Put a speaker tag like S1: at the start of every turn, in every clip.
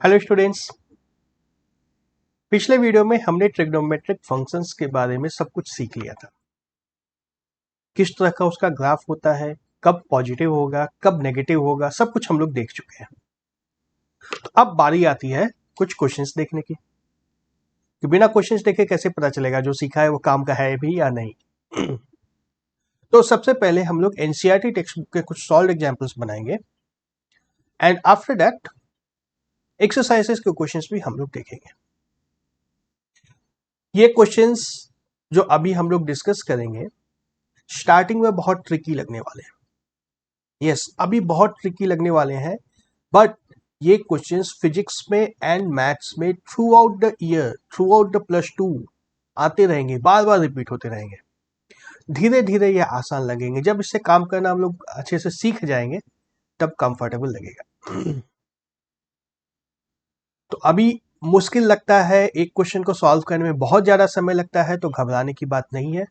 S1: Hello students. पिछले video में हमने ट्रिग्नोमेट्रिक फंक्शंस के बारे में सब कुछ सीख लिया था। किस तरह का उसका ग्राफ होता है, कब पॉजिटिव होगा, कब नेगेटिव होगा, सब कुछ हम लोग देख चुके हैं। तो अब बारी आती है कुछ क्वेश्चंस देखने की कि बिना क्वेश्चंस देखे कैसे पता चलेगा जो सीखा है वो काम का है भी या नहीं। तो सबसे पहले हम लोग एनसीईआरटी टेक्स्ट बुक के कुछ सॉल्व एग्जाम्पल्स बनाएंगे एंड आफ्टर दैट एक्सरसाइजेस के क्वेश्चंस भी हम लोग देखेंगे। ये क्वेश्चंस जो अभी हम लोग डिस्कस करेंगे स्टार्टिंग में बहुत ट्रिकी लगने वाले हैं। यस, अभी बहुत ट्रिकी लगने वाले हैं, बट ये क्वेश्चंस फिजिक्स में एंड मैथ्स में through out the year, through out the +2 आते रहेंगे, बार बार रिपीट होते रहेंगे। धीरे धीरे ये आसान लगेंगे। जब इससे काम करना हम लोग अच्छे से सीख जाएंगे तब कंफर्टेबल लगेगा। तो अभी मुश्किल लगता है, एक क्वेश्चन को सॉल्व करने में बहुत ज्यादा समय लगता है, तो घबराने की बात नहीं है।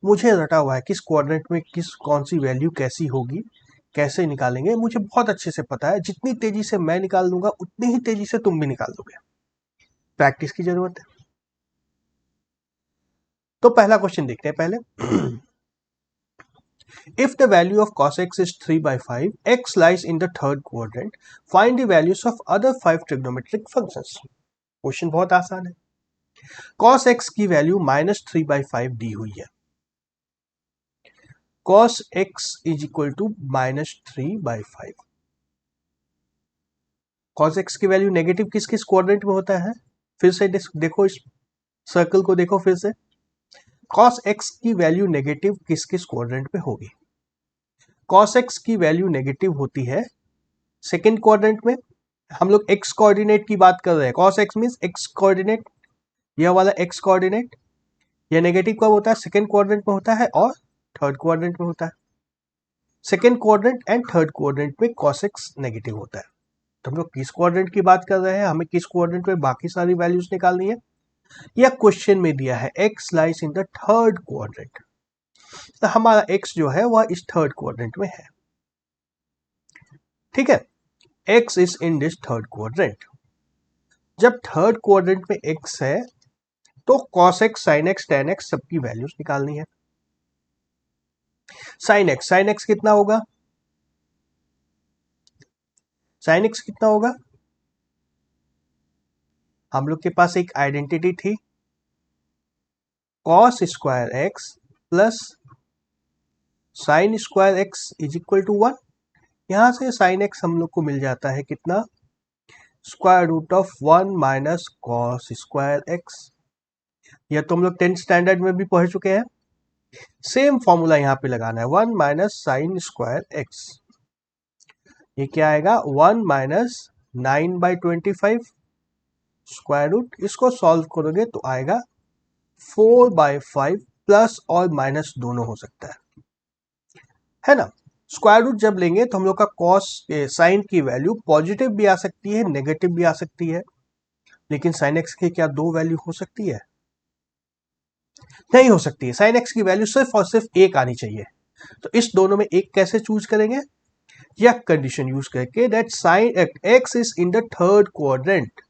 S1: मुझे रटा हुआ है किस क्वाड्रेंट में किस कौन सी वैल्यू कैसी होगी, कैसे निकालेंगे, मुझे बहुत अच्छे से पता है। जितनी तेजी से मैं निकाल दूंगा उतनी ही तेजी से तुम भी निकाल दोगे। प्रैक्टिस की जरूरत है। तो पहला क्वेश्चन देखते हैं पहले। If the value of cos x is 3/5, x lies in the third quadrant. Find the values of other 5 trigonometric functions. Question बहुत आसान है। cos x की वैल्यू -3/5 दी हुई है। cos x is equal to -3/5। cos x की value negative किस किस क्वाड्रेंट में होता है, फिर से देखो, इस सर्कल को देखो फिर से। cos x की वैल्यू नेगेटिव किस किस क्वाड्रेंट में होगी? cos x की वैल्यू नेगेटिव होती है सेकेंड क्वाड्रेंट में। हम लोग x कोऑर्डिनेट की बात कर रहे हैं। cos x means x coordinate, यह वाला x कोऑर्डिनेट। यह नेगेटिव कब होता है? सेकेंड क्वाड्रेंट में होता है और थर्ड क्वाड्रेंट में होता है। Second quadrant and third quadrant में cos x नेगेटिव होता है। तो हम लोग किस क्वाड्रेंट की बात कर रहे हैं, हमें किस क्वाड्रेंट में बाकी सारी वैल्यूज निकालनी है। यह क्वेश्चन में दिया है x lies in the third quadrant, तो हमारा x जो है वह इस थर्ड क्वाड्रेंट में है। ठीक है, x is in this third quadrant. जब थर्ड क्वाड्रेंट में x है तो cos x, sin x, tan x सबकी वैल्यूज निकालनी है। sin x कितना होगा? sin x कितना होगा? हम लोग के पास एक आइडेंटिटी थी, cos square x plus sin square x is equal to 1। यहां से sin x हम लोग को मिल जाता है कितना? Square root of 1 minus cos square x। यह तो हम लोग 10th स्टैंडर्ड में भी पढ़ चुके हैं। सेम फॉर्मूला यहां पे लगाना है, 1 माइनस साइन स्क्वायर x। ये क्या आएगा? 1 माइनस 9/25 स्क्वायर रूट। इसको सॉल्व करोगे तो आएगा 4/5, प्लस और माइनस दोनों हो सकता है ना। स्क्वायर रूट जब लेंगे तो हम लोग का कॉस साइन की वैल्यू पॉजिटिव भी आ सकती है, नेगेटिव भी आ सकती है, लेकिन साइन एक्स की क्या दो वैल्यू हो सकती है? नहीं हो सकती है। साइन एक्स की वैल्यू सिर्फ और सिर्फ एक आनी चाहिए। तो इस दोनों में एक कैसे चूज करेंगे? यह कंडीशन यूज करके that sine x is in the third quadrant.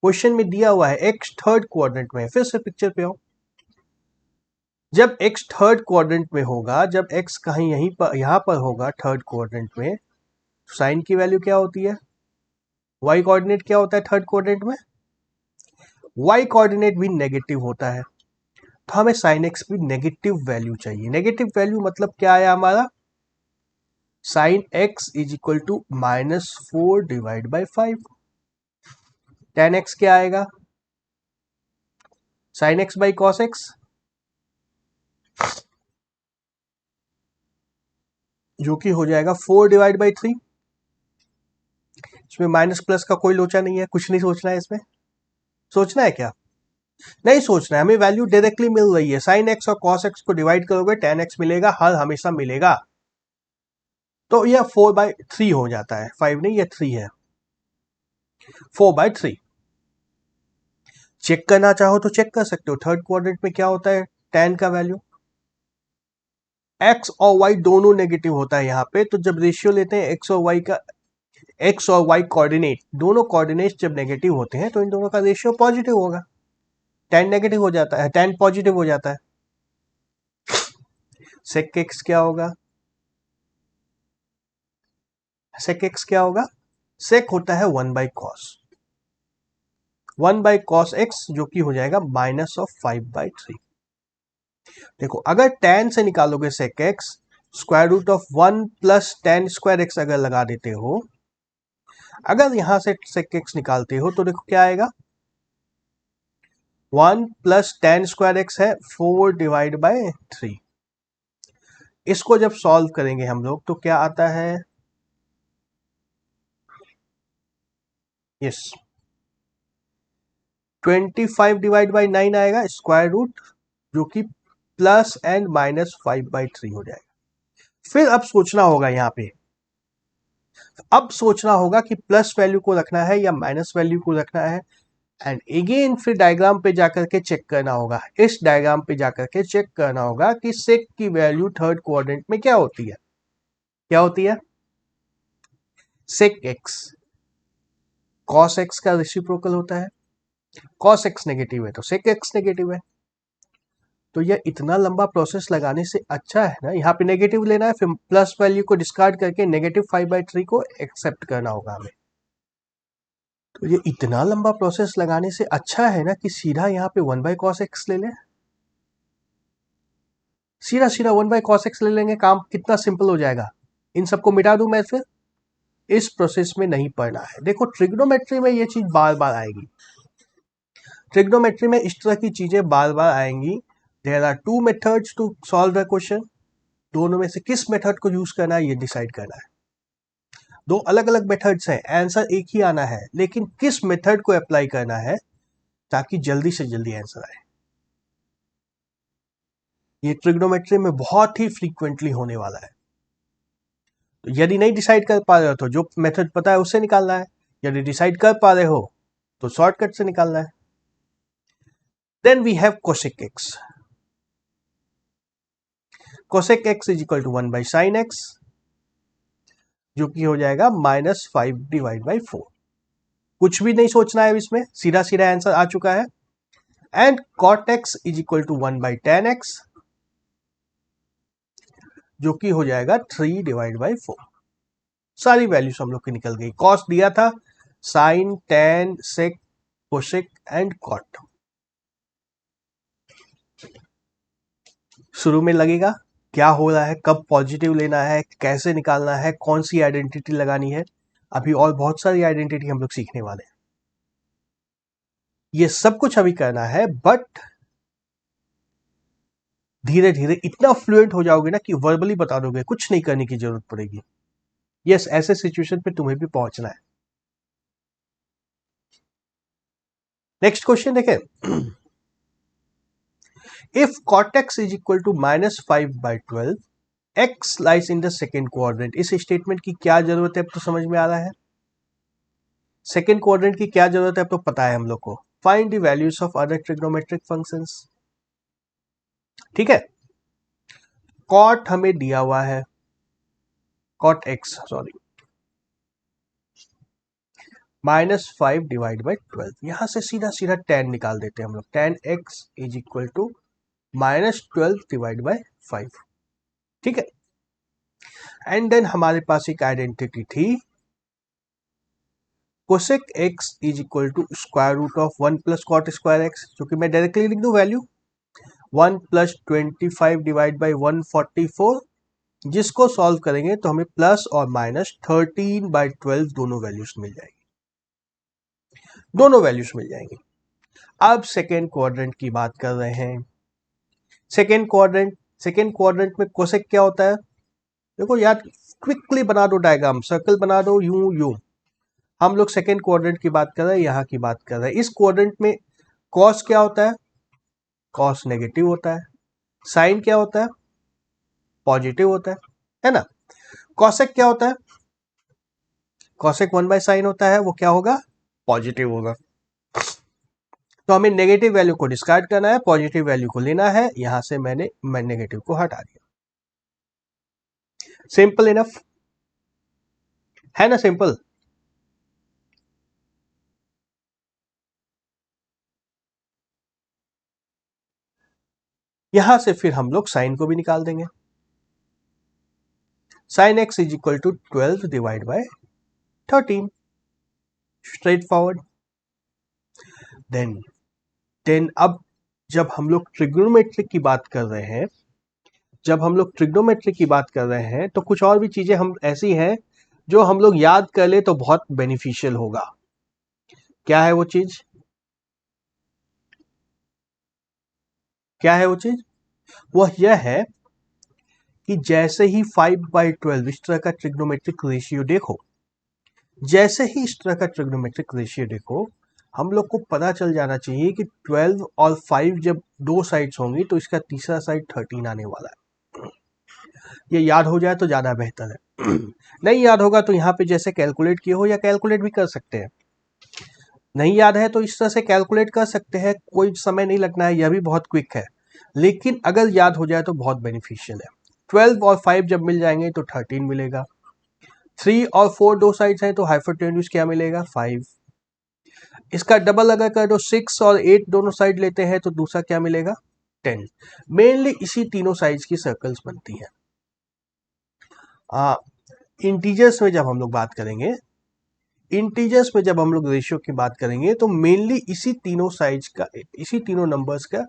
S1: Question में दिया हुआ है एक्स थर्ड क्वाड्रेंट में। फिर से पिक्चर पे आओ। जब x थर्ड क्वाड्रेंट में होगा, जब x कहीं यहां पर होगा थर्ड क्वाड्रेंट में, तो साइन की वैल्यू क्या होती है? y कोऑर्डिनेट क्या होता है थर्ड क्वाड्रेंट में? y कोऑर्डिनेट भी नेगेटिव होता है। तो हमें साइन x भी नेगेटिव वैल्यू चाहिए। नेगेटिव वैल्यू मतलब क्या आया हमारा? Sine x is equal to -4/5। tan x क्या आएगा? Sine x by cos x, जो कि हो जाएगा 4/3। इसमें माइनस प्लस का कोई लोचा नहीं है, कुछ नहीं सोचना है इसमें। सोचना है क्या? नहीं सोचना है, हमें वैल्यू डायरेक्टली मिल रही है। साइन एक्स और कॉस एक्स को डिवाइड करोगे tan एक्स मिलेगा, हर हमेशा मिलेगा। तो यह 4/3 हो जाता है, 5 नहीं, यह 3 है। 4/3 चेक करना चाहो तो चेक कर सकते हो। थर्ड क्वाड्रेंट में क्या होता है tan का वैल्यू? x और y दोनों नेगेटिव होता है यहाँ पे। तो जब रेशियो लेते हैं x और y का, एक्स और वाई कोऑर्डिनेट, दोनों कोऑर्डिनेट जब नेगेटिव होते हैं तो इन दोनों का रेशियो पॉजिटिव होगा, tan नेगेटिव हो जाता है, tan पॉजिटिव हो जाता है। sec x क्या होगा? sec x क्या होगा? sec होता है 1/cos x, जो कि हो जाएगा -5/3। देखो अगर tan से निकालोगे sec x, √1 plus tan square x अगर लगा देते हो, अगर यहां से sec x निकालते हो तो देखो क्या आएगा, 1 प्लस tan स्क्वायर एक्स है 4/3। इसको जब सॉल्व करेंगे हम लोग तो क्या आता है, यस 25/9 आएगा स्क्वायर रूट, जो कि प्लस एंड -5/3 हो जाएगा। फिर अब सोचना होगा यहाँ पे, अब सोचना होगा कि प्लस वैल्यू को रखना है या माइनस वैल्यू को रखना है, एंड अगेन फिर डायग्राम पे जाकर के चेक करना होगा, इस डायग्राम पे जाकर के चेक करना होगा कि सेक की वैल्यू थर्ड क्वाड्रेंट में क्या होती है, क्या होती है, सेक एक्स कॉस एक्स का रेसिप्रोकल होता है, कॉस एक्स नेगेटिव है तो सेक एक्स नेगेटिव है। तो यह इतना लंबा प्रोसेस लगाने से अच्छा है ना, यहाँ पे नेगेटिव लेना है, फिर प्लस वैल्यू को डिस्कार्ड करके -5/3 को एक्सेप्ट करना होगा हमें। तो ये इतना लंबा प्रोसेस लगाने से अच्छा है ना कि सीधा यहाँ पे 1/cos x ले लें, सीधा सीधा 1/cos x ले लेंगे, काम कितना सिंपल हो जाएगा। इन सबको मिटा दूं मैं, फिर इस प्रोसेस में नहीं पढ़ना है। देखो ट्रिग्नोमेट्री में ये चीज बार बार आएगी, ट्रिग्नोमेट्री में इस तरह की चीजें बार बार आएंगी। There are 2 methods to solve the question, दोनों में से किस मेथड को यूज करना है ये डिसाइड करना है। दो अलग अलग मेथड्स हैं, आंसर एक ही आना है, लेकिन किस मेथड को अप्लाई करना है ताकि जल्दी से जल्दी आंसर आए। ये ट्रिग्नोमेट्री में बहुत ही फ्रीक्वेंटली होने वाला है। तो यदि नहीं डिसाइड कर पा रहे हो तो जो मेथड पता है उससे निकालना है, यदि डिसाइड कर पा रहे हो तो शॉर्टकट से निकालना है। Then we have cosec x, cosec x is equal to 1/sin x, जो कि हो जाएगा -5/4। कुछ भी नहीं सोचना है इसमें, सीधा सीधा आंसर आ चुका है। And cot x is equal to 1/tan x, जो कि हो जाएगा 3/4। सारी वैल्यूज हम लोग की निकल गई, कॉस दिया था, sine, tan, sec, cosec and cot. शुरू में लगेगा क्या हो रहा है, कब पॉजिटिव लेना है, कैसे निकालना है, कौन सी आइडेंटिटी लगानी है, अभी और बहुत सारी आइडेंटिटी हम लोग सीखने वाले हैं। ये सब कुछ अभी करना है, बट धीरे धीरे इतना फ्लुएंट हो जाओगे ना कि वर्बली बता दोगे, कुछ नहीं करने की जरूरत पड़ेगी। यस, ऐसे सिचुएशन पे तुम्हें भी पहुंचना है। नेक्स्ट क्वेश्चन देखें। If cot x is equal to -5/12, x lies in the second quadrant, इस स्टेटमेंट की क्या जरूरत है अब तो समझ में आ रहा है। सेकेंड क्वाड्रेंट की क्या जरूरत है अब तो पता है हम लोग को। Find the values of other trigonometric functions. ठीक है, cot हमें दिया हुआ है, cot x सॉरी -5/12, यहां से सीधा सीधा tan निकाल देते हैं हम लोग। tan x is equal to -12/5। ठीक है, एंड देन हमारे पास एक आइडेंटिटी थी, cosec x is equal to √1 plus cot square x, जो कि मैं डायरेक्टली लिख दूं वैल्यू 1 प्लस 25/144, जिसको सॉल्व करेंगे तो हमें प्लस और माइनस 13/12 दोनों वैल्यूज मिल जाएगी, दोनों वैल्यूज मिल जाएंगी। अब सेकेंड क्वाड्रेंट की बात कर रहे हैं। सेकेंड क्वाड्रेंट में कोसेक क्या होता है, देखो यार क्विकली बना दो डायग्राम, सर्कल बना दो, यूं हम लोग सेकेंड क्वाड्रेंट की बात कर रहे हैं, यहाँ की बात कर रहे हैं। इस क्वाड्रेंट में कॉस क्या होता है, कॉस नेगेटिव होता है, साइन क्या होता है, पॉजिटिव होता है ना। कॉसेक क्या होता है, कॉसेक 1/sin होता है, वो क्या होगा, पॉजिटिव होगा। तो हमें नेगेटिव वैल्यू को डिस्कार्ड करना है, पॉजिटिव वैल्यू को लेना है, यहां से मैं नेगेटिव को हटा दिया। सिंपल इनफ है ना, सिंपल। यहां से फिर हम लोग साइन को भी निकाल देंगे। Sine x is equal to 12 divide by 13, straight forward. Then अब जब हम लोग ट्रिग्नोमेट्री की बात कर रहे हैं, तो कुछ और भी चीजें हम ऐसी हैं जो हम लोग याद कर ले तो बहुत बेनिफिशियल होगा। क्या है वो चीज? वह यह है कि जैसे ही 5/12 इस तरह का ट्रिग्नोमेट्रिक रेशियो देखो, हम लोग को पता चल जाना चाहिए कि 12 और 5 जब दो साइड्स होंगी तो इसका तीसरा साइड 13 आने वाला है। ये याद हो जाए तो ज्यादा बेहतर है। नहीं याद होगा तो यहाँ पे जैसे कैलकुलेट किए हो या कैलकुलेट भी कर सकते हैं। नहीं याद है तो इस तरह से कैलकुलेट कर सकते हैं, कोई समय नहीं लगना है, यह भी बहुत क्विक है। लेकिन अगर याद हो जाए तो बहुत बेनिफिशियल है। 12 और 5 जब मिल जाएंगे तो 13 मिलेगा। 3 और 4 दो साइड्स हैं तो हाइपोटेन्यूज क्या मिलेगा? 5। इसका डबल अगर कर दो 6 और 8 दोनों साइड लेते हैं तो दूसरा क्या मिलेगा? 10। मेनली इसी तीनों साइड्स की सर्कल्स बनती हैं। इंटीजर्स में जब हम लोग बात करेंगे, रेशियो की बात करेंगे तो मेनली इसी तीनों नंबर्स का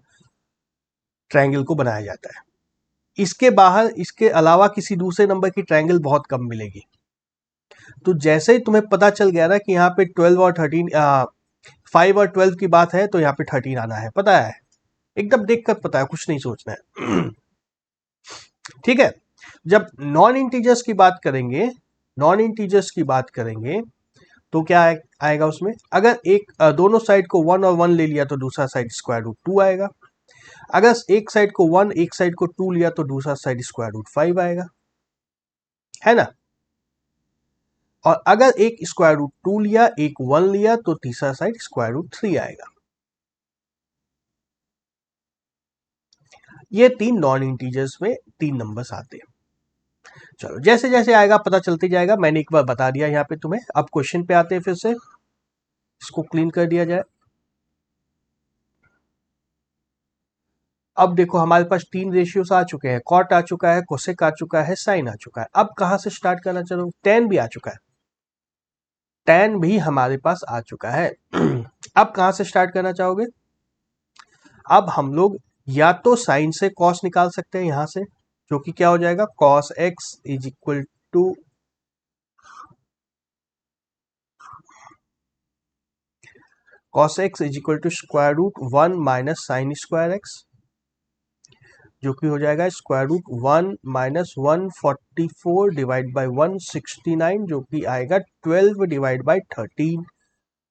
S1: ट्रायंगल को बनाया जाता है। इसके अलावा किसी दूसरे नंबर की ट्रायंगल बहुत कम मिलेगी। तो जैसे ही तुम्हें पता चल गया ना कि यहाँ पे 12 और 13 5 और 12 की बात है तो यहाँ पे 13 आना है, पता है, एकदम देखकर पता है, कुछ नहीं सोचना है। ठीक है। जब नॉन इंटीजर्स की बात करेंगे तो क्या आएगा उसमें? अगर दोनों साइड को 1 और 1 ले लिया तो दूसरा साइड स्क्वायर रूट 2 आएगा। अगर एक साइड को 1 एक साइड को 2 लिया तो दूसरा साइड स्क्वायर रूट 5 आएगा, है ना। और अगर एक स्क्वायर रूट 2 लिया, एक 1 लिया तो तीसरा साइड स्क्वायर रूट 3 आएगा। ये 3 नॉन इंटीजर्स में 3 नंबर्स आते हैं। चलो जैसे जैसे आएगा पता चलते जाएगा, मैंने एक बार बता दिया यहाँ पे तुम्हें। अब क्वेश्चन पे आते हैं, फिर से इसको क्लीन कर दिया जाए। अब देखो हमारे पास 3 रेशियोस आ चुके हैं, कॉट आ चुका है, कोसेक आ चुका है, साइन आ चुका है। अब कहां से स्टार्ट करना? चलो tan भी आ चुका है, tan भी हमारे पास आ चुका है। अब कहां से स्टार्ट करना चाहोगे? अब हम लोग या तो साइन से कॉस निकाल सकते हैं यहां से, जो कि क्या हो जाएगा? Cos x is equal to square root 1 minus sine square x, जो कि हो जाएगा square root 1 minus 144 divide by 169, जो कि आएगा 12 डिवाइड बाई 13।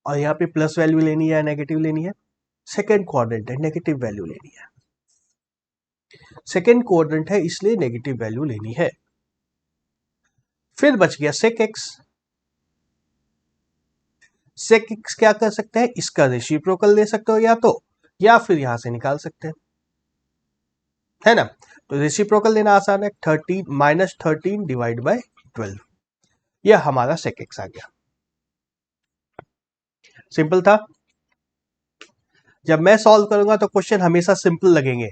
S1: और यहाँ पे प्लस वैल्यू लेनी है, नेगेटिव लेनी है? सेकेंड क्वाड्रेंट है, नेगेटिव वैल्यू लेनी है। सेकेंड क्वाड्रेंट है इसलिए नेगेटिव वैल्यू लेनी है। फिर बच गया सेक एक्स। सेक एक्स क्या कर सकते हैं? इसका रेसिप्रोकल ले सकते हो या फिर यहां से निकाल सकते हैं, है ना। तो रेसिप्रोकल लेना आसान है, 13 माइनस 13 डिवाइड बाय 12, यह हमारा सेक एक्स आ गया। सिंपल था। जब मैं सॉल्व करूंगा तो क्वेश्चन हमेशा सिंपल लगेंगे,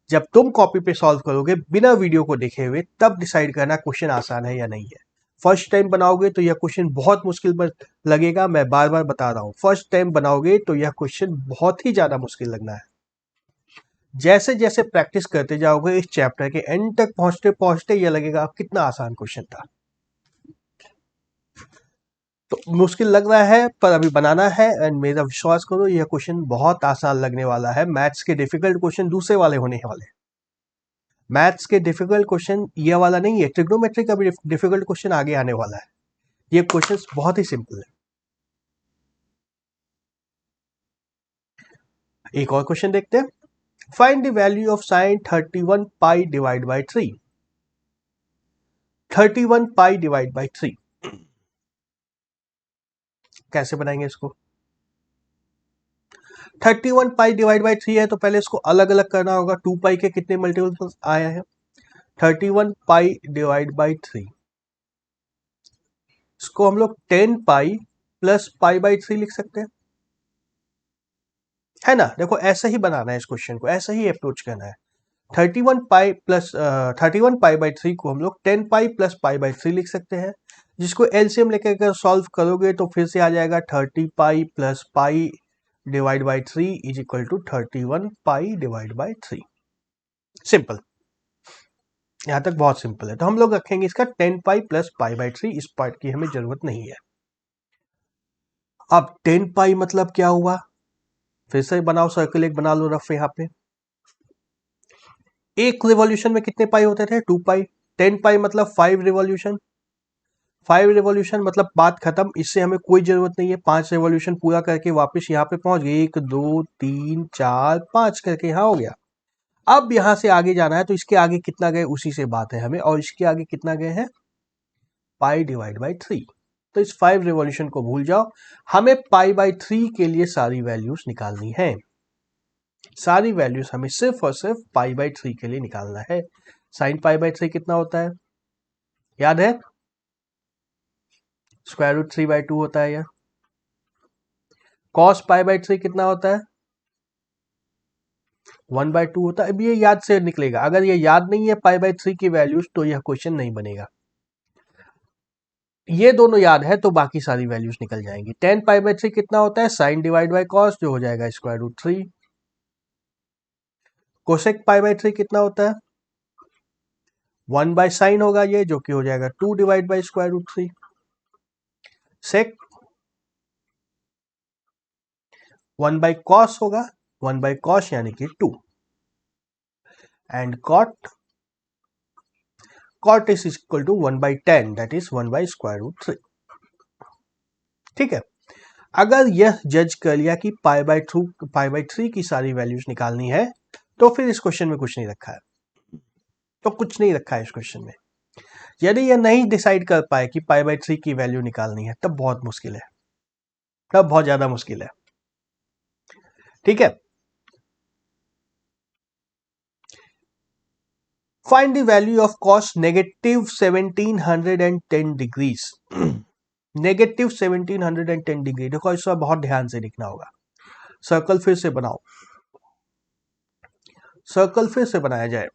S1: जब तुम कॉपी पे सॉल्व करोगे बिना वीडियो को देखे हुए तब डिसाइड करना क्वेश्चन आसान है या नहीं है। फर्स्ट टाइम बनाओगे तो यह क्वेश्चन बहुत मुश्किल लगेगा, मैं बार बार बता रहा हूं। फर्स्ट टाइम बनाओगे तो यह क्वेश्चन बहुत ही ज्यादा मुश्किल लगना है। जैसे जैसे प्रैक्टिस करते जाओगे इस चैप्टर के एंड तक पहुंचते पहुंचते यह लगेगा कितना आसान क्वेश्चन था। तो मुश्किल लग रहा है पर अभी बनाना है, एंड मेरा विश्वास करो यह क्वेश्चन बहुत आसान लगने वाला है। मैथ्स के डिफिकल्ट क्वेश्चन दूसरे वाले होने वाले। मैथ्स के डिफिकल्ट क्वेश्चन ये वाला नहीं है, ट्रिग्नोमेट्री का भी डिफिकल्ट क्वेश्चन आगे आने वाला है। ये क्वेश्चन बहुत ही सिंपल है। एक और क्वेश्चन देखते हैं। Find the value of sine 31 pi divide by 3। 31 pi divide by 3 कैसे बनाएंगे इसको? 31 पाई डिवाइड बाई 3 है तो पहले इसको अलग अलग करना होगा। 2 पाई के कितने मल्टीपल्स आया है? 31 पाई डिवाइड बाई 3, इसको हम लोग 10 पाई प्लस पाई बाई 3 लिख सकते हैं, है ना। देखो ऐसा ही बनाना है इस क्वेश्चन को, ऐसा ही अप्रोच करना है। 31 पाई/3 को हम लोग 10 पाई प्लस पाई/3 लिख सकते हैं, जिसको एलसीएम लेकर अगर सॉल्व करोगे तो फिर से आ जाएगा 30 pi plus pi divide by 3 is equal to 31 pi divide by 3। Simple, यहां तक बहुत सिंपल है। तो हम लोग रखेंगे इसका 10 पाई प्लस पाई/3, इस पार्ट की हमें जरूरत नहीं है। अब 10 पाई मतलब क्या हुआ, फिर से बनाओ सर्कल, एक बना लो रफ यहाँ पे। एक रिवॉल्यूशन में कितने पाई होते थे, 2 पाई। 10 पाई मतलब 5 रिवॉल्यूशन, 5 रिवॉल्यूशन मतलब बात खत्म, इससे हमें कोई जरूरत नहीं है। 5 रिवॉल्यूशन पूरा करके वापस यहाँ पे पहुंच गए, 1 2 3 4 5 करके यहाँ हो गया। अब यहां से आगे जाना है तो इसके आगे कितना गए उसी से बात है हमें, और इसके आगे कितना गए हैं, पाई डिवाइड बाई 3। तो इस 5 रिवॉल्यूशन को भूल जाओ, हमें पाई/3 के लिए सारी वैल्यूज निकालनी है। सारी वैल्यूज हमें सिर्फ और सिर्फ पाई/3 के लिए निकालना है। साइन पाई/3 कितना होता है, याद है, स्क्वायर रूट 3/2 होता है यह। कॉस पाई/3 कितना होता है, 1/2 होता है। अब ये याद से निकलेगा, अगर ये याद नहीं है पाई/3 की वैल्यूज तो यह क्वेश्चन नहीं बनेगा। ये दोनों याद है तो बाकी सारी वैल्यूज निकल जाएंगी। 10 पाई/3 कितना होता है, साइन डिवाइड बाई कॉस, जो हो जाएगा स्क्वायर रूट 3। कोसेक पाई/3 कितना होता है, 1 बाय साइन होगा ये, जो कि हो जाएगा 2 divide by square root 3। Sec 1 by cos होगा, 1 बाय कॉस यानी कि 2। And cot is equal to 1/10, that is 1 by square root 3। ठीक है, अगर यह जज कर लिया कि पाई/3 की सारी वैल्यूज निकालनी है तो फिर इस क्वेश्चन में कुछ नहीं रखा है, तो कुछ नहीं रखा है इस क्वेश्चन में। यदि यह नहीं डिसाइड कर पाए कि पाई/3 की वैल्यू निकालनी है तब बहुत मुश्किल है, तब बहुत ज्यादा मुश्किल है। ठीक है, find the value of cos -1710 degrees. -1710 degree, देखो इसका बहुत ध्यान से लिखना होगा। सर्कल फिर से बनाओ, सर्कल फिर से बनाया जाए।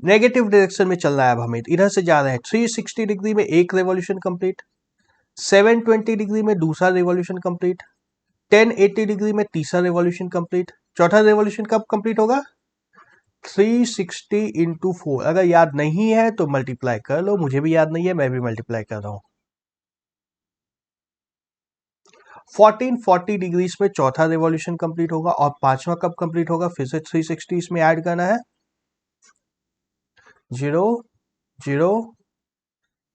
S1: नेगेटिव डायरेक्शन में चलना है अब हमें, इधर से जा रहे हैं। 360 डिग्री में एक रेवोल्यूशन कंप्लीट, 720 डिग्री में दूसरा रेवोल्यूशन कंप्लीट, 1080 डिग्री में तीसरा रेवोल्यूशन कंप्लीट। चौथा रेवोल्यूशन कब कंप्लीट होगा, 360 इंटू 4। अगर याद नहीं है तो मल्टीप्लाई कर लो, मुझे भी याद नहीं है, मैं भी मल्टीप्लाई कर रहा हूं। 1440 डिग्रीज में चौथा रेवोल्यूशन कंप्लीट होगा, और पांचवा कब कंप्लीट होगा, फिर से 360 इसमें ऐड करना है, 0 0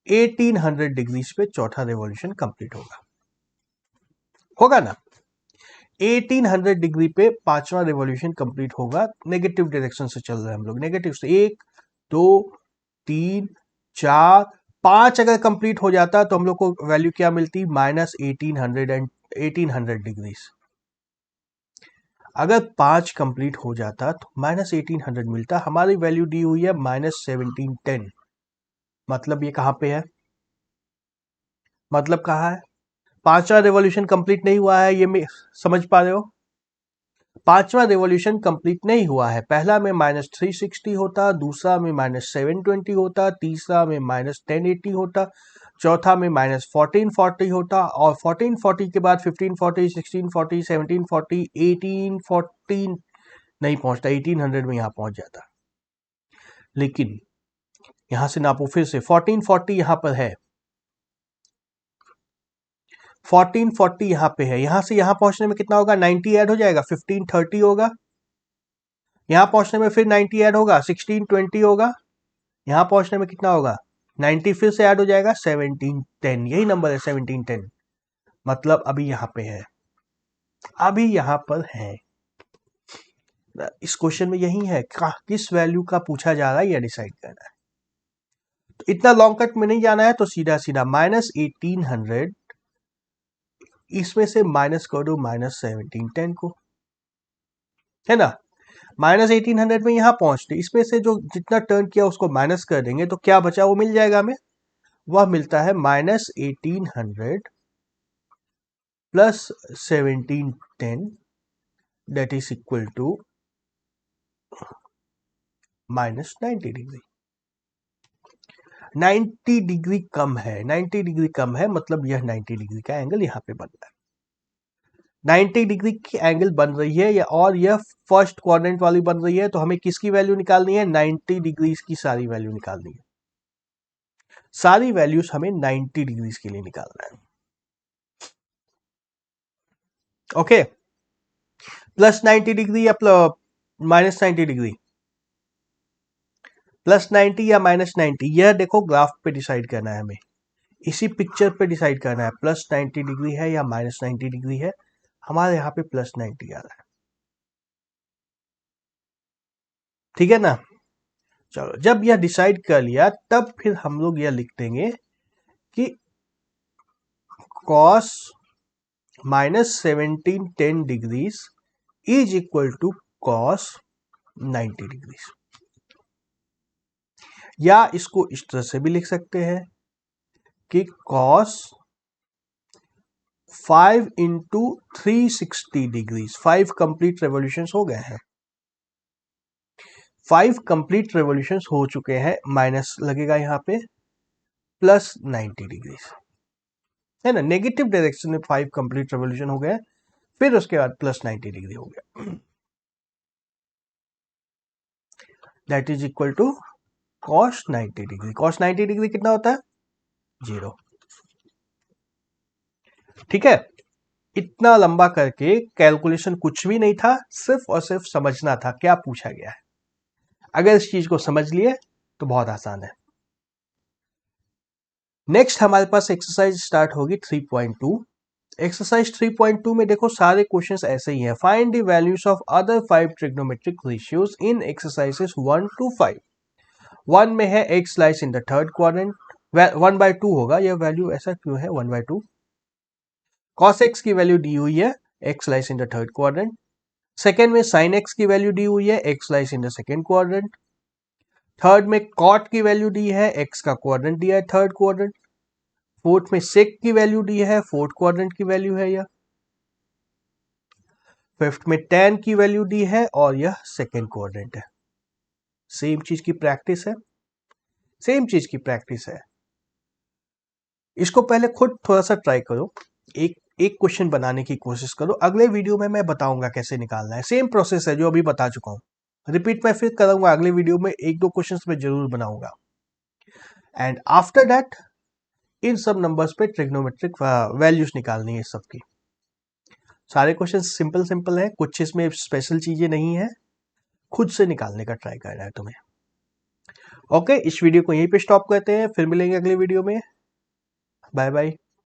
S1: 1800 डिग्रीज पे चौथा रेवोल्यूशन कंप्लीट होगा ना। 1800 डिग्री पे पांचवा रेवोल्यूशन कंप्लीट होगा। नेगेटिव डायरेक्शन से चल रहे हैं हम लोग, नेगेटिव से 1 2 3 4 5 अगर कंप्लीट हो जाता तो हम लोग को वैल्यू क्या मिलती, -1800 डिग्रीज। अगर 5 कंप्लीट हो जाता तो -1800 मिलता। हमारी वैल्यू दी हुई है -1710, मतलब ये कहां पे है, मतलब कहां है, पांचवा रेवोल्यूशन कंप्लीट नहीं हुआ है, ये समझ पा रहे हो। पांचवा रेवोल्यूशन कंप्लीट नहीं हुआ है, पहला में -360 होता, दूसरा में -720 होता, तीसरा में -1080 होता, चौथा में -1440 होता, और 1440 के बाद 1540 1640 1740 1840 नहीं पहुंचता, 1800 में यहां पहुंच जाता। लेकिन यहां से नापो फिर से, 1440 यहां पर है, 1440 यहां पे है, यहां से यहां पहुंचने में कितना होगा, 90 ऐड हो जाएगा, 1530 होगा, यहां पहुंचने में फिर 90 ऐड होगा, 1620 होगा, यहां पहुंचने में कितना होगा, 90 फिर से ऐड हो जाएगा, 1710। यही नंबर है 1710, मतलब अभी यहां पे है, अभी यहां पर है। इस क्वेश्चन में यही है, किस वैल्यू का पूछा जा रहा है यह डिसाइड करना है। तो इतना लॉन्ग कट में नहीं जाना है, तो सीधा सीधा -1800 इसमें से माइनस कर दो -1710 को, है ना। -1800 में यहां पहुंचते, इसमें से जो जितना टर्न किया उसको माइनस कर देंगे तो क्या बचा वो मिल जाएगा हमें, वह मिलता है -1800 plus 1710 that is equal to minus 90 degree. 90 degree कम है, 90 डिग्री कम है, मतलब यह 90 डिग्री का एंगल यहाँ पे बन रहा है। 90 डिग्री की एंगल बन रही है या और यह फर्स्ट क्वाड्रेंट वाली बन रही है, तो हमें किसकी वैल्यू निकालनी है? 90 डिग्री की सारी वैल्यू निकालनी है। सारी वैल्यूज हमें 90 डिग्री के लिए निकालना है। ओके, प्लस 90 डिग्री या माइनस 90 डिग्री, प्लस 90 या माइनस 90, यह देखो ग्राफ पे डिसाइड करना है हमें, इसी पिक्चर पे डिसाइड करना है प्लस 90 डिग्री है या माइनस 90 डिग्री है। हमारे यहाँ पे प्लस 90 आ रहा है, ठीक है ना। चलो, जब यह डिसाइड कर लिया तब फिर हम लोग यह लिख देंगे कि cos minus 1710 degrees is equal to cos 90 degrees, या इसको इस तरह से भी लिख सकते हैं कि cos 5 into 360 degrees. 5 complete revolution हो गए हैं, 5 कंप्लीट रेवोल्यूशन हो चुके हैं, माइनस लगेगा यहाँ पे प्लस 90 डिग्रीज, है ना। नेगेटिव डायरेक्शन में 5 कंप्लीट रेवोल्यूशन हो गए, फिर उसके बाद प्लस 90 डिग्री हो गया, that is equal to cos 90 degree. cos 90 degree कितना होता है? 0। ठीक है, इतना लंबा करके कैलकुलेशन कुछ भी नहीं था, सिर्फ और सिर्फ समझना था क्या पूछा गया है। अगर इस चीज को समझ लिए तो बहुत आसान है। नेक्स्ट हमारे पास एक्सरसाइज स्टार्ट होगी 3.2। एक्सरसाइज 3.2 में देखो सारे क्वेश्चंस ऐसे ही हैं। Find the values of other 5 trigonometric ratios in exercises 1 to 5। 1 में है x lies in the third quadrant, 1/2 होगा, यह वैल्यू ऐसा क्यों है 1/2? cos x की वैल्यू दी हुई है, x lies in the third quadrant. Second में sin x की वैल्यू दी हुई है, x lies in the second quadrant. Third में cot की वैल्यू दी है, x का क्वाड्रेंट दिया है थर्ड क्वाड्रेंट। फोर्थ में sec की वैल्यू दी है, फोर्थ क्वाड्रेंट की वैल्यू है यह। फिफ्थ में tan की वैल्यू दी है और यह सेकेंड क्वाड्रेंट है। सेम चीज की प्रैक्टिस है, सेम चीज की प्रैक्टिस है। इसको पहले खुद थोड़ा सा ट्राई करो, एक एक क्वेश्चन बनाने की कोशिश करो। अगले वीडियो में मैं बताऊंगा कैसे निकालना है। सेम प्रोसेस है जो अभी बता चुका हूं, रिपीट मैं फिर करूंगा अगले वीडियो में, एक दो क्वेश्चंस मैं जरूर बनाऊंगा। एंड आफ्टर दैट इन सब नंबर्स पे ट्रिग्नोमेट्रिक वैल्यूज निकालनी है सबकी। सारे क्वेश्चन सिंपल सिंपल है, कुछ इसमें स्पेशल चीजें नहीं है, खुद से निकालने का ट्राई करना है तुम्हें। ओके, इस वीडियो को यहीं पे स्टॉप करते हैं, फिर मिलेंगे अगले वीडियो में। Bye bye.